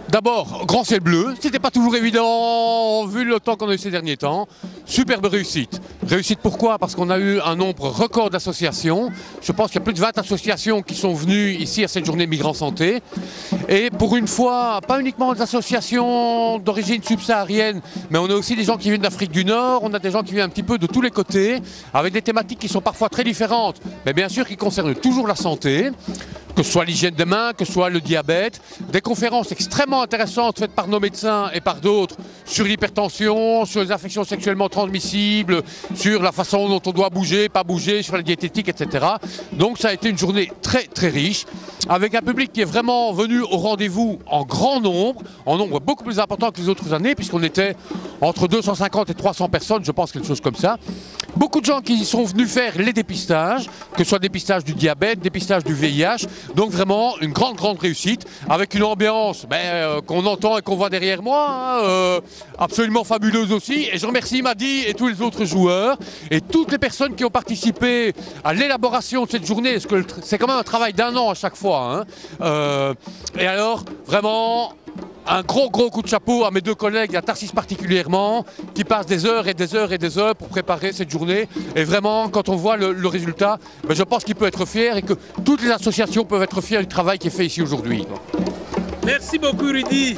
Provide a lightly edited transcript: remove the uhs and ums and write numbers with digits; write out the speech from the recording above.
D'abord, grand ciel bleu, c'était pas toujours évident vu le temps qu'on a eu ces derniers temps. Superbe réussite. Réussite pourquoi? Parce qu'on a eu un nombre record d'associations. Je pense qu'il y a plus de 20 associations qui sont venues ici à cette journée Migrants Santé. Et pour une fois, pas uniquement des associations d'origine subsaharienne, mais on a aussi des gens qui viennent d'Afrique du Nord, on a des gens qui viennent un petit peu de tous les côtés, avec des thématiques qui sont parfois très différentes, mais bien sûr qui concernent toujours la santé. Que ce soit l'hygiène des mains, que ce soit le diabète, des conférences extrêmement intéressantes faites par nos médecins et par d'autres sur l'hypertension, sur les infections sexuellement transmissibles, sur la façon dont on doit bouger, pas bouger, sur la diététique, etc. Donc ça a été une journée très très riche, avec un public qui est vraiment venu au rendez-vous en grand nombre, en nombre beaucoup plus important que les autres années, puisqu'on était entre 250 et 300 personnes, je pense, quelque chose comme ça. Beaucoup de gens qui sont venus faire les dépistages, que ce soit dépistage du diabète, dépistage du VIH. Donc vraiment une grande réussite, avec une ambiance qu'on entend et qu'on voit derrière moi, absolument fabuleuse aussi. Et je remercie Madi et tous les autres joueurs et toutes les personnes qui ont participé à l'élaboration de cette journée, parce que c'est quand même un travail d'un an à chaque fois. Et alors vraiment un gros coup de chapeau à mes deux collègues, à Tarsis particulièrement, qui passent des heures et des heures et des heures pour préparer cette journée. Et vraiment, quand on voit le résultat, je pense qu'il peut être fier et que toutes les associations peuvent être fières du travail qui est fait ici aujourd'hui. Merci beaucoup Rudy.